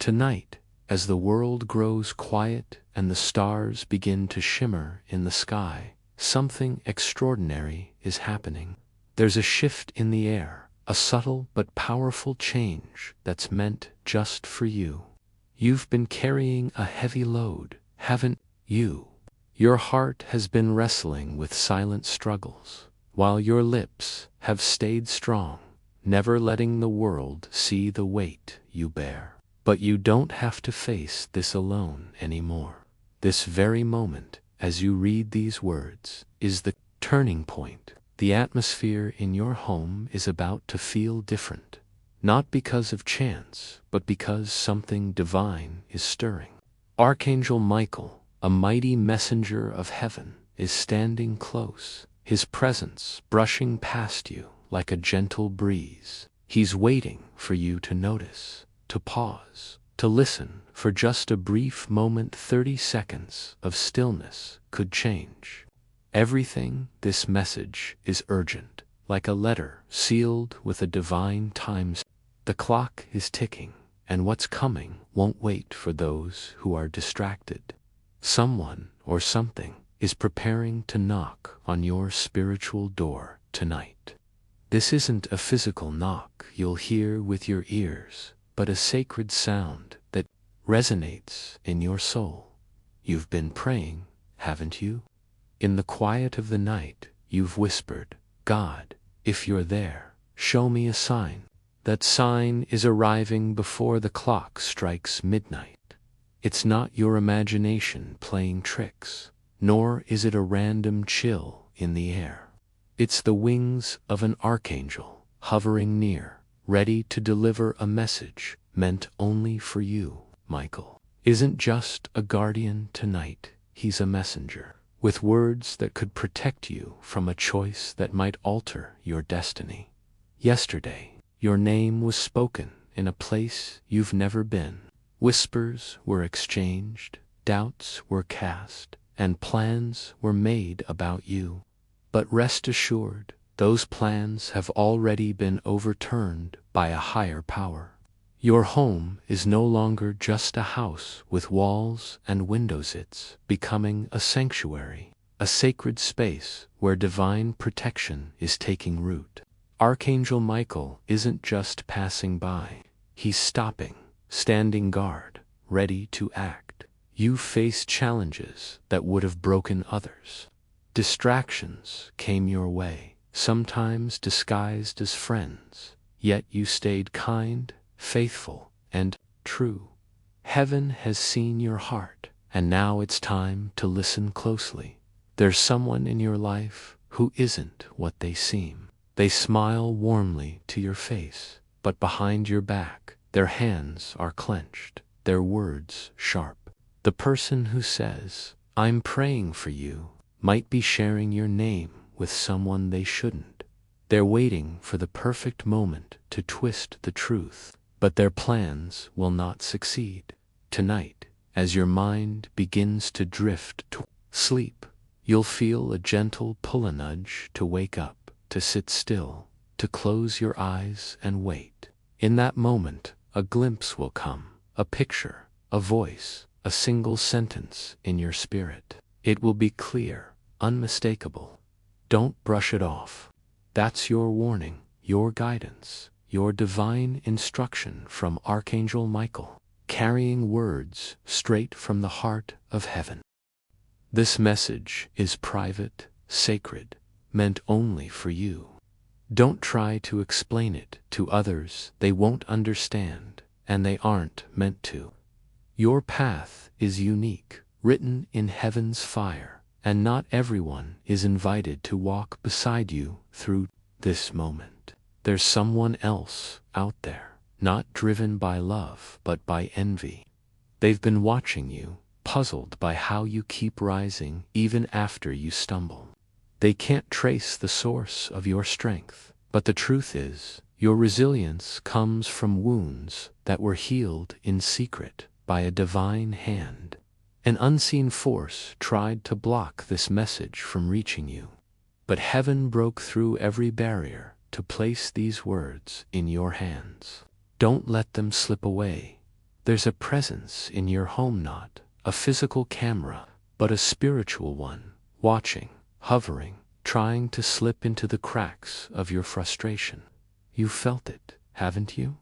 Tonight, as the world grows quiet and the stars begin to shimmer in the sky, something extraordinary is happening. There's a shift in the air, a subtle but powerful change that's meant just for you. You've been carrying a heavy load, haven't you? Your heart has been wrestling with silent struggles, while your lips have stayed strong, never letting the world see the weight you bear. But you don't have to face this alone anymore. This very moment, as you read these words, is the turning point. The atmosphere in your home is about to feel different, not because of chance, but because something divine is stirring. Archangel Michael, a mighty messenger of heaven, is standing close, his presence brushing past you like a gentle breeze. He's waiting for you to notice, to pause, to listen for just a brief moment. 30 seconds of stillness could change everything. This message is urgent, like a letter sealed with a divine time. The clock is ticking, and what's coming won't wait for those who are distracted. Someone or something is preparing to knock on your spiritual door tonight. This isn't a physical knock you'll hear with your ears, but a sacred sound that resonates in your soul. You've been praying, haven't you? In the quiet of the night, you've whispered, "God, if you're there, show me a sign." That sign is arriving before the clock strikes midnight. It's not your imagination playing tricks, nor is it a random chill in the air. It's the wings of an archangel hovering near, ready to deliver a message meant only for you. Michael isn't just a guardian tonight, he's a messenger, with words that could protect you from a choice that might alter your destiny. Yesterday, your name was spoken in a place you've never been. Whispers were exchanged, doubts were cast, and plans were made about you. But rest assured, those plans have already been overturned by a higher power. Your home is no longer just a house with walls and windows. It's becoming a sanctuary, a sacred space where divine protection is taking root. Archangel Michael isn't just passing by, he's stopping, standing guard, ready to act. You faced challenges that would have broken others. Distractions came your way, sometimes disguised as friends, yet you stayed kind, faithful, and true. Heaven has seen your heart, and now it's time to listen closely. There's someone in your life who isn't what they seem. They smile warmly to your face, but behind your back, their hands are clenched, their words sharp. The person who says, "I'm praying for you," might be sharing your name with someone they shouldn't. They're waiting for the perfect moment to twist the truth, but their plans will not succeed. Tonight, as your mind begins to drift to sleep, you'll feel a gentle pull, a nudge to wake up, to sit still, to close your eyes and wait. In that moment, a glimpse will come, a picture, a voice, a single sentence in your spirit. It will be clear, unmistakable. Don't brush it off. That's your warning, your guidance, your divine instruction from Archangel Michael, carrying words straight from the heart of heaven. This message is private, sacred, meant only for you. Don't try to explain it to others. They won't understand, and they aren't meant to. Your path is unique, written in heaven's fire, and not everyone is invited to walk beside you through this moment. There's someone else out there, not driven by love, but by envy. They've been watching you, puzzled by how you keep rising even after you stumble. They can't trace the source of your strength, but the truth is, your resilience comes from wounds that were healed in secret by a divine hand. An unseen force tried to block this message from reaching you, but heaven broke through every barrier to place these words in your hands. Don't let them slip away. There's a presence in your home, not a physical camera, but a spiritual one, watching, hovering, trying to slip into the cracks of your frustration. You felt it, haven't you?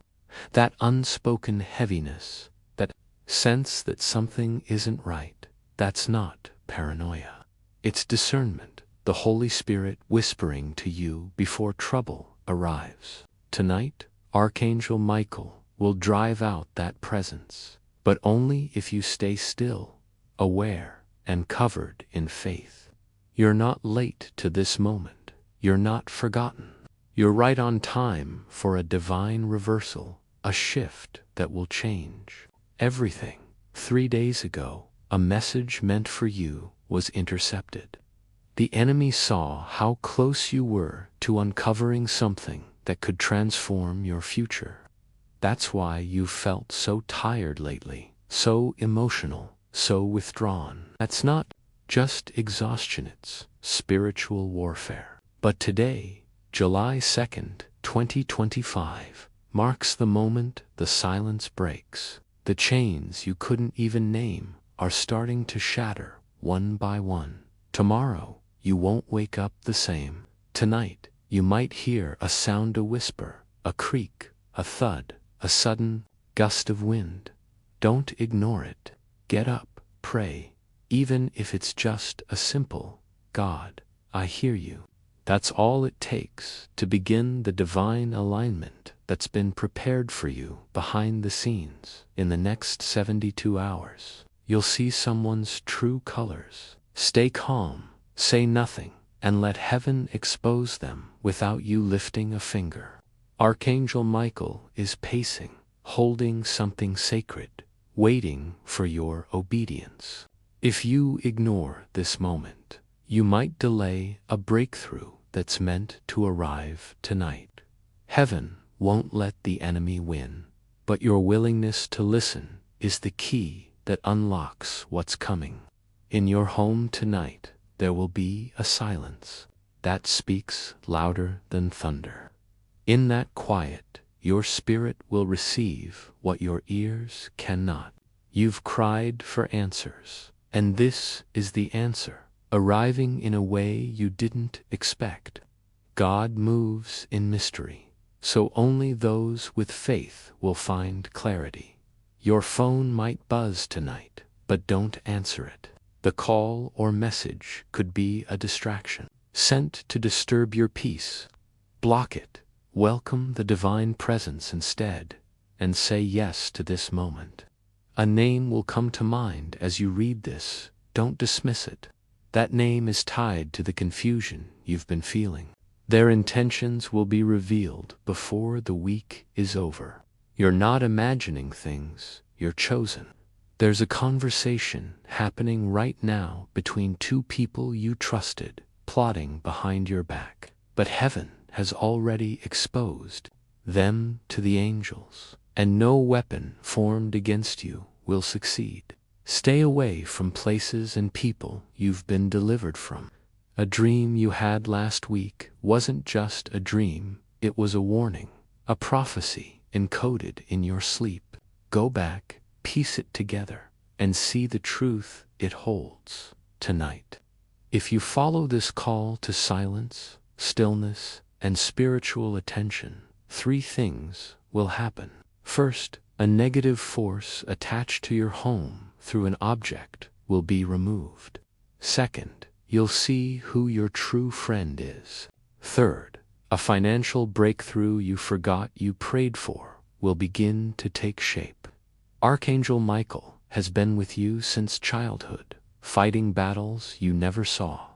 That unspoken heaviness, that sense that something isn't right. That's not paranoia. It's discernment, the Holy Spirit whispering to you before trouble arrives. Tonight, Archangel Michael will drive out that presence, but only if you stay still, aware, and covered in faith. You're not late to this moment. You're not forgotten. You're right on time for a divine reversal, a shift that will change everything. 3 days ago, a message meant for you was intercepted. The enemy saw how close you were to uncovering something that could transform your future. That's why you've felt so tired lately, so emotional, so withdrawn. That's not just exhaustion, it's spiritual warfare. But today, July 2nd, 2025, marks the moment the silence breaks. The chains you couldn't even name are starting to shatter one by one. Tomorrow, you won't wake up the same. Tonight, you might hear a sound, a whisper, a creak, a thud, a sudden gust of wind. Don't ignore it. Get up, pray, even if it's just a simple, "God, I hear you." That's all it takes to begin the divine alignment that's been prepared for you behind the scenes. In the next 72 hours, you'll see someone's true colors. Stay calm, say nothing, and let heaven expose them without you lifting a finger. Archangel Michael is pacing, holding something sacred, waiting for your obedience. If you ignore this moment, you might delay a breakthrough that's meant to arrive tonight. Heaven won't let the enemy win, but your willingness to listen is the key that unlocks what's coming. In your home tonight, there will be a silence that speaks louder than thunder. In that quiet, your spirit will receive what your ears cannot. You've cried for answers, and this is the answer, arriving in a way you didn't expect. God moves in mystery, so only those with faith will find clarity. Your phone might buzz tonight, but don't answer it. The call or message could be a distraction, sent to disturb your peace. Block it. Welcome the divine presence instead, and say yes to this moment. A name will come to mind as you read this. Don't dismiss it. That name is tied to the confusion you've been feeling. Their intentions will be revealed before the week is over. You're not imagining things, you're chosen. There's a conversation happening right now between two people you trusted, plotting behind your back. But heaven has already exposed them to the angels, and no weapon formed against you will succeed. Stay away from places and people you've been delivered from. A dream you had last week wasn't just a dream, it was a warning, a prophecy encoded in your sleep. Go back, piece it together, and see the truth it holds tonight. If you follow this call to silence, stillness, and spiritual attention, 3 things will happen. First, a negative force attached to your home through an object will be removed. Second, you'll see who your true friend is. Third, a financial breakthrough you forgot you prayed for will begin to take shape. Archangel Michael has been with you since childhood, fighting battles you never saw.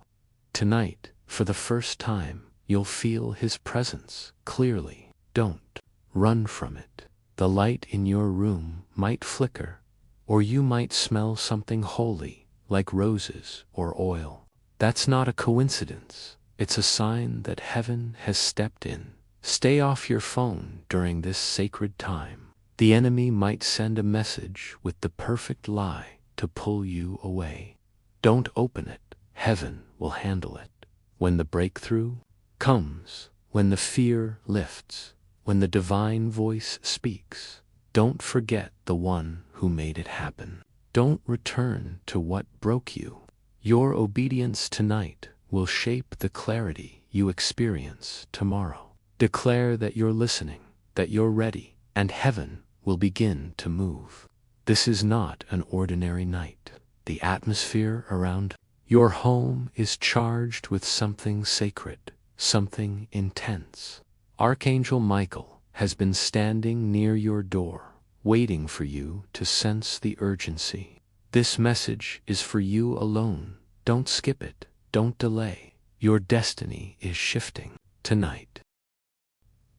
Tonight, for the first time, you'll feel his presence clearly. Don't run from it. The light in your room might flicker, or you might smell something holy, like roses or oil. That's not a coincidence. It's a sign that heaven has stepped in. Stay off your phone during this sacred time. The enemy might send a message with the perfect lie to pull you away. Don't open it. Heaven will handle it. When the breakthrough comes, when the fear lifts, when the divine voice speaks, Don't forget the one who made it happen. Don't return to what broke you. Your obedience tonight will shape the clarity you experience tomorrow. Declare that you're listening, that you're ready, and heaven will begin to move. This is not an ordinary night. The atmosphere around your home is charged with something sacred, something intense. Archangel Michael has been standing near your door, waiting for you to sense the urgency. This message is for you alone. Don't skip it. Don't delay. Your destiny is shifting tonight.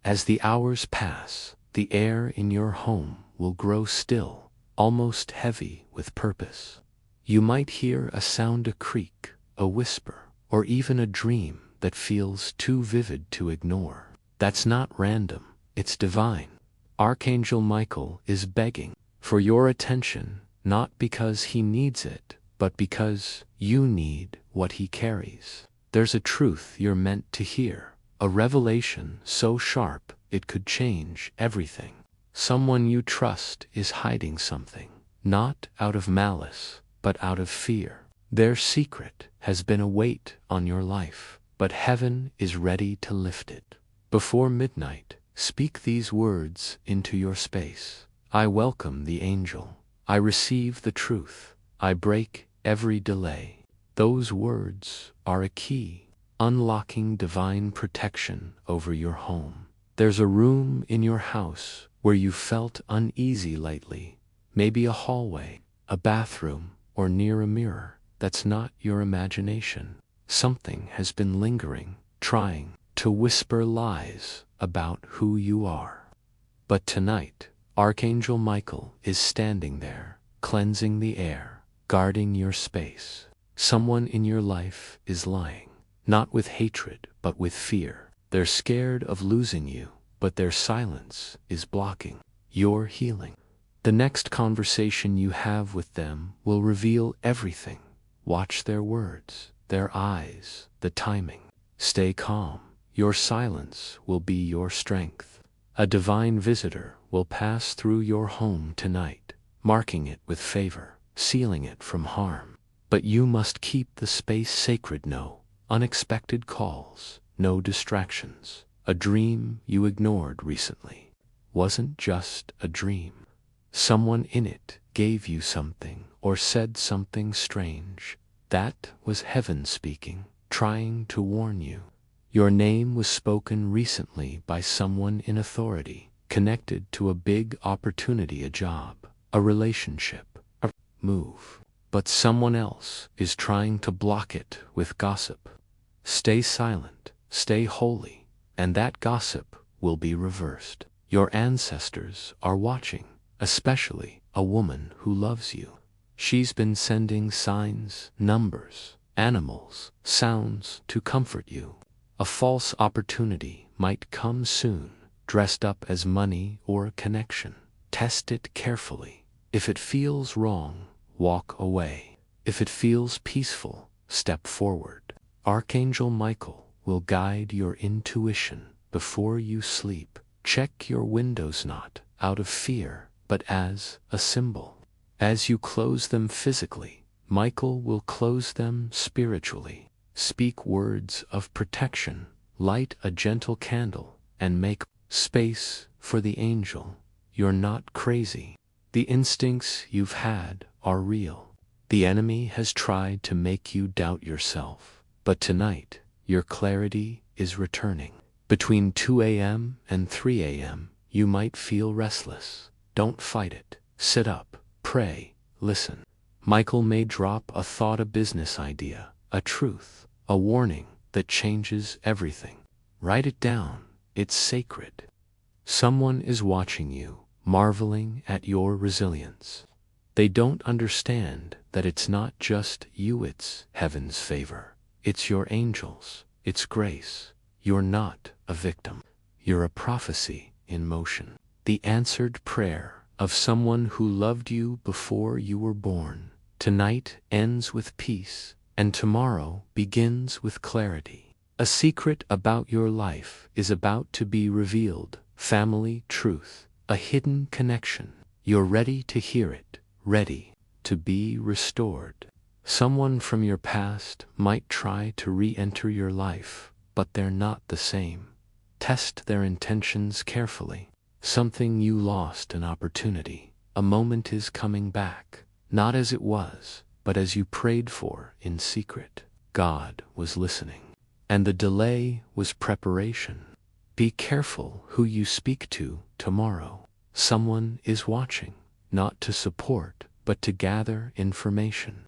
As the hours pass, the air in your home will grow still, almost heavy with purpose. You might hear a sound, a creak, a whisper, or even a dream that feels too vivid to ignore. That's not random, it's divine. Archangel Michael is begging for your attention, not because he needs it, but because you need what he carries. There's a truth you're meant to hear, a revelation so sharp it could change everything. Someone you trust is hiding something, not out of malice, but out of fear. Their secret has been a weight on your life, but heaven is ready to lift it. Before midnight, speak these words into your space. I welcome the angel. I receive the truth. I break every delay. Those words are a key, unlocking divine protection over your home. There's a room in your house where you felt uneasy lately, maybe a hallway, a bathroom, or near a mirror. That's not your imagination. Something has been lingering, trying to whisper lies about who you are. But tonight, Archangel Michael is standing there, cleansing the air, guarding your space. Someone in your life is lying, not with hatred, but with fear. They're scared of losing you, but their silence is blocking your healing. The next conversation you have with them will reveal everything. Watch their words, their eyes, the timing. Stay calm. Your silence will be your strength. A divine visitor will pass through your home tonight, marking it with favor, sealing it from harm. But you must keep the space sacred. No unexpected calls, no distractions. A dream you ignored recently wasn't just a dream. Someone in it gave you something or said something strange. That was heaven speaking, trying to warn you. Your name was spoken recently by someone in authority, connected to a big opportunity, a job, a relationship, a move. But someone else is trying to block it with gossip. Stay silent, stay holy, and that gossip will be reversed. Your ancestors are watching, especially a woman who loves you. She's been sending signs, numbers, animals, sounds to comfort you. A false opportunity might come soon, dressed up as money or connection. Test it carefully. If it feels wrong, walk away. If it feels peaceful, step forward. Archangel Michael will guide your intuition before you sleep. Check your windows not out of fear, but as a symbol. As you close them physically, Michael will close them spiritually. Speak words of protection, light a gentle candle, and make space for the angel. You're not crazy. The instincts you've had are real. The enemy has tried to make you doubt yourself, but tonight, your clarity is returning. Between 2 a.m. and 3 a.m., you might feel restless. Don't fight it. Sit up, pray, listen. Michael may drop a thought, a business idea, a truth, a warning that changes everything. Write it down. It's sacred. Someone is watching you, marveling at your resilience. They don't understand that it's not just you, it's heaven's favor. It's your angels. It's grace. You're not a victim. You're a prophecy in motion. The answered prayer of someone who loved you before you were born. Tonight ends with peace, and tomorrow begins with clarity. A secret about your life is about to be revealed. Family truth, a hidden connection. You're ready to hear it, ready to be restored. Someone from your past might try to re-enter your life, but they're not the same. Test their intentions carefully. Something you lost, an opportunity, a moment is coming back, not as it was, but as you prayed for in secret. God was listening, and the delay was preparation. Be careful who you speak to tomorrow. Someone is watching, not to support, but to gather information.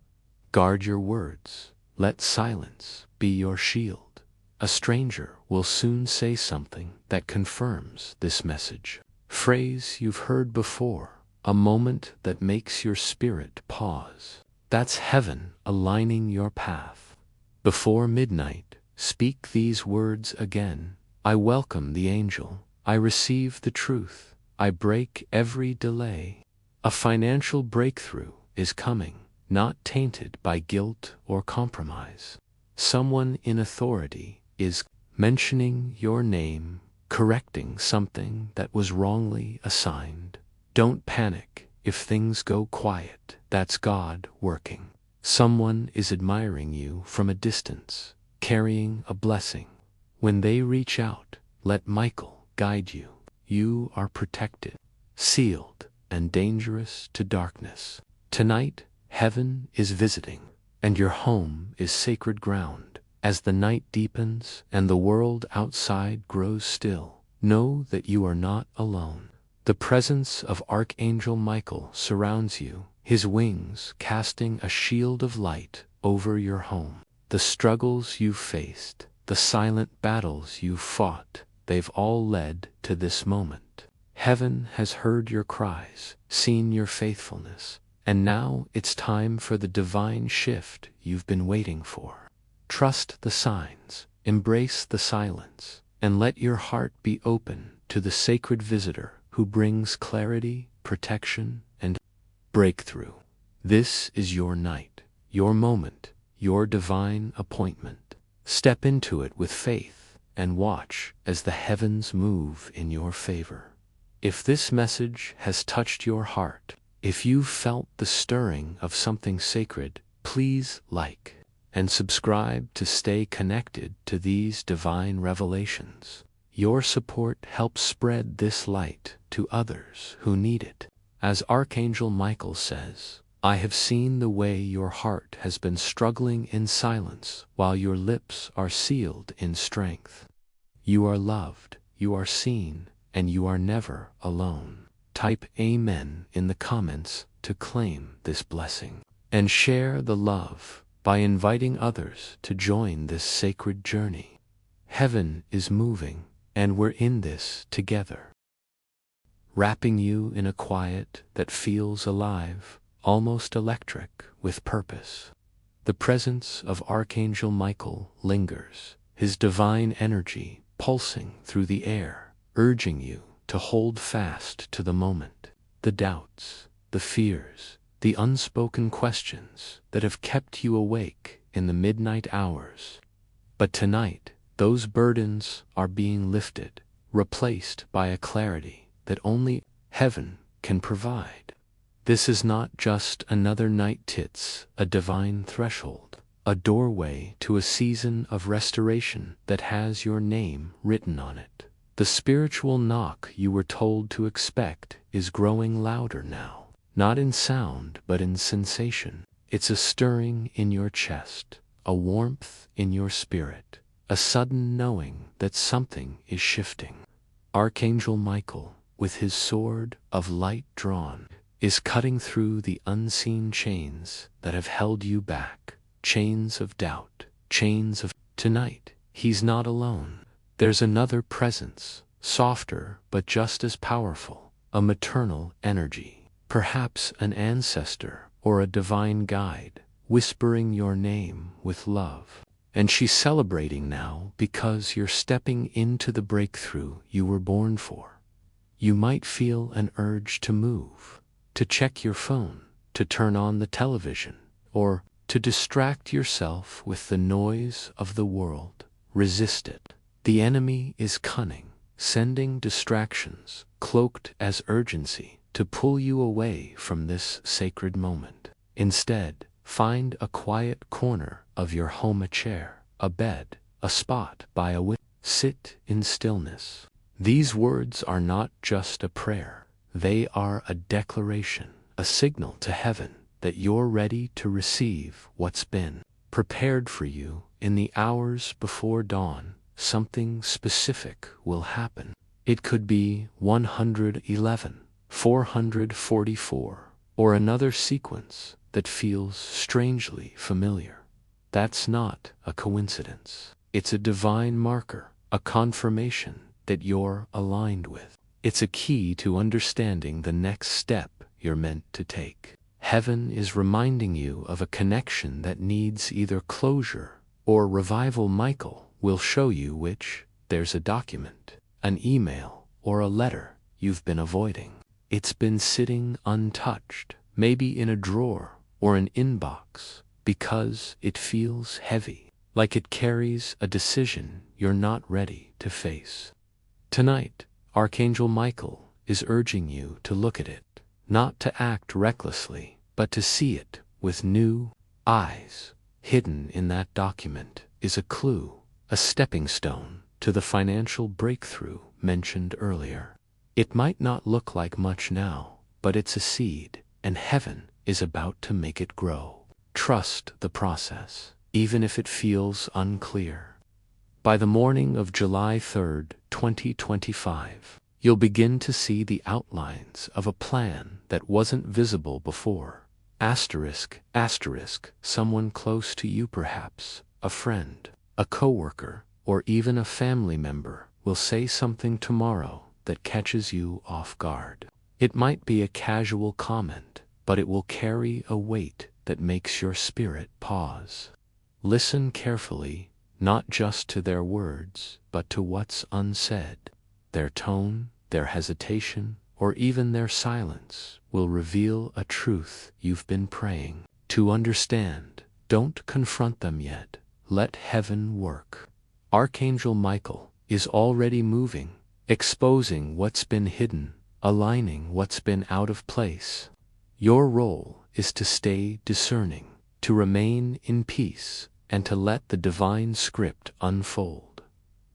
Guard your words. Let silence be your shield. A stranger will soon say something that confirms this message. Phrase you've heard before, a moment that makes your spirit pause. That's heaven aligning your path. Before midnight, speak these words again. I welcome the angel. I receive the truth. I break every delay. A financial breakthrough is coming, not tainted by guilt or compromise. Someone in authority is mentioning your name, correcting something that was wrongly assigned. Don't panic if things go quiet. That's God working. Someone is admiring you from a distance, carrying a blessing. When they reach out, let Michael guide you. You are protected, sealed, and dangerous to darkness. Tonight, heaven is visiting, and your home is sacred ground. As the night deepens and the world outside grows still, know that you are not alone. The presence of Archangel Michael surrounds you, his wings casting a shield of light over your home. The struggles you've faced, the silent battles you've fought, they've all led to this moment. Heaven has heard your cries, seen your faithfulness, and now it's time for the divine shift you've been waiting for. Trust the signs, embrace the silence, and let your heart be open to the sacred visitor who brings clarity, protection, and breakthrough. This is your night, your moment, your divine appointment. Step into it with faith and watch as the heavens move in your favor. If this message has touched your heart, if you've felt the stirring of something sacred, please like and subscribe to stay connected to these divine revelations. Your support helps spread this light to others who need it. As Archangel Michael says, I have seen the way your heart has been struggling in silence while your lips are sealed in strength. You are loved, you are seen, and you are never alone. Type Amen in the comments to claim this blessing. And share the love by inviting others to join this sacred journey. Heaven is moving, and we're in this together. Wrapping you in a quiet that feels alive, almost electric with purpose. The presence of Archangel Michael lingers, his divine energy pulsing through the air, urging you to hold fast to the moment. The doubts, the fears, the unspoken questions that have kept you awake in the midnight hours. But tonight, those burdens are being lifted, replaced by a clarity that only heaven can provide. This is not just another night, it's a divine threshold, a doorway to a season of restoration that has your name written on it. The spiritual knock you were told to expect is growing louder now, not in sound but in sensation. It's a stirring in your chest, a warmth in your spirit, a sudden knowing that something is shifting. Archangel Michael, with his sword of light drawn, is cutting through the unseen chains that have held you back, chains of doubt, chains of... Tonight, he's not alone. There's another presence, softer but just as powerful, a maternal energy, perhaps an ancestor or a divine guide, whispering your name with love. And she's celebrating now because you're stepping into the breakthrough you were born for. You might feel an urge to move, to check your phone, to turn on the television, or to distract yourself with the noise of the world. Resist it. The enemy is cunning, sending distractions, cloaked as urgency, to pull you away from this sacred moment. Instead, find a quiet corner of your home, a chair, a bed, a spot by a window. Sit in stillness. These words are not just a prayer. They are a declaration, a signal to heaven that you're ready to receive what's been prepared for you. In the hours before dawn, something specific will happen. It could be 111, 444, or another sequence that feels strangely familiar. That's not a coincidence. It's a divine marker, a confirmation that you're aligned with. It's a key to understanding the next step you're meant to take. Heaven is reminding you of a connection that needs either closure or revival. Michael will show you which. There's a document, an email, or a letter you've been avoiding. It's been sitting untouched, maybe in a drawer or an inbox, because it feels heavy, like it carries a decision you're not ready to face. Tonight, Archangel Michael is urging you to look at it, not to act recklessly, but to see it with new eyes. Hidden in that document is a clue, a stepping stone to the financial breakthrough mentioned earlier. It might not look like much now, but it's a seed, and heaven is about to make it grow. Trust the process, even if it feels unclear. By the morning of July 3rd, 2025, you'll begin to see the outlines of a plan that wasn't visible before. Asterisk, someone close to you, perhaps a friend, a coworker, or even a family member, will say something tomorrow that catches you off guard. It might be a casual comment, but it will carry a weight that makes your spirit pause. Listen carefully, not just to their words, but to what's unsaid. Their tone, their hesitation, or even their silence will reveal a truth you've been praying to understand. Don't confront them yet. Let heaven work. Archangel Michael is already moving, exposing what's been hidden, aligning what's been out of place. Your role is to stay discerning, to remain in peace, and to let the divine script unfold.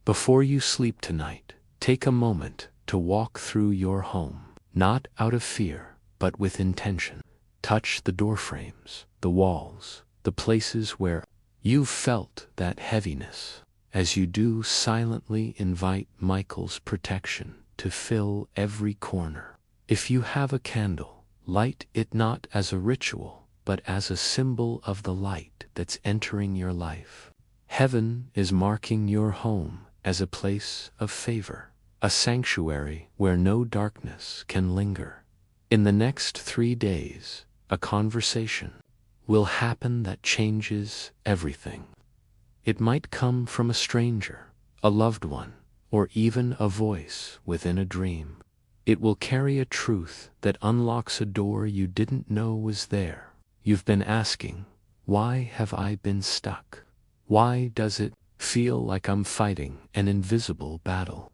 Before you sleep tonight, take a moment to walk through your home, not out of fear, but with intention. Touch the doorframes, the walls, the places where you've felt that heaviness. As you do, silently invite Michael's protection to fill every corner. If you have a candle, light it not as a ritual, but as a symbol of the light that's entering your life. Heaven is marking your home as a place of favor, a sanctuary where no darkness can linger. In the next 3 days, a conversation will happen that changes everything. It might come from a stranger, a loved one, or even a voice within a dream. It will carry a truth that unlocks a door you didn't know was there. You've been asking, why have I been stuck? Why does it feel like I'm fighting an invisible battle?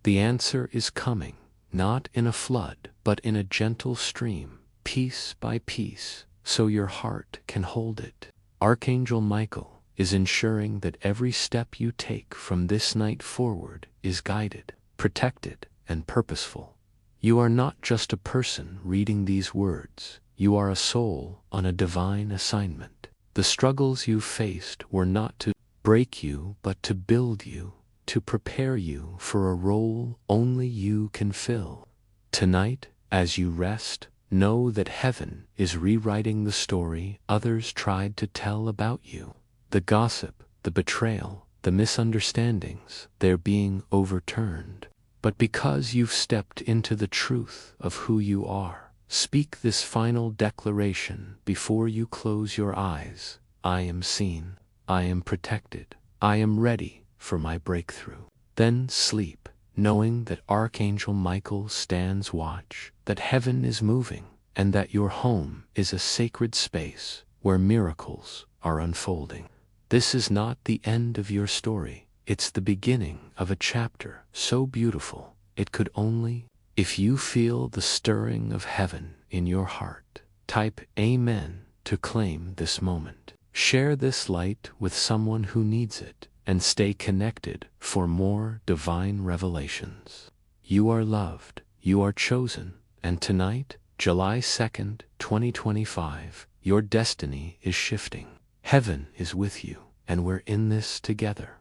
The answer is coming, not in a flood, but in a gentle stream, piece by piece, so your heart can hold it. Archangel Michael is ensuring that every step you take from this night forward is guided, protected, and purposeful. You are not just a person reading these words. You are a soul on a divine assignment. The struggles you faced were not to break you, but to build you, to prepare you for a role only you can fill. Tonight, as you rest, know that heaven is rewriting the story others tried to tell about you. The gossip, the betrayal, the misunderstandings, they're being overturned. But because you've stepped into the truth of who you are, speak this final declaration before you close your eyes. I am seen. I am protected. I am ready for my breakthrough. Then sleep, knowing that Archangel Michael stands watch, that heaven is moving, and that your home is a sacred space where miracles are unfolding. This is not the end of your story. It's the beginning of a chapter so beautiful it could only. If you feel the stirring of heaven in your heart, type Amen to claim this moment. Share this light with someone who needs it, and stay connected for more divine revelations. You are loved, you are chosen, and tonight, July 2nd, 2025, your destiny is shifting. Heaven is with you, and we're in this together.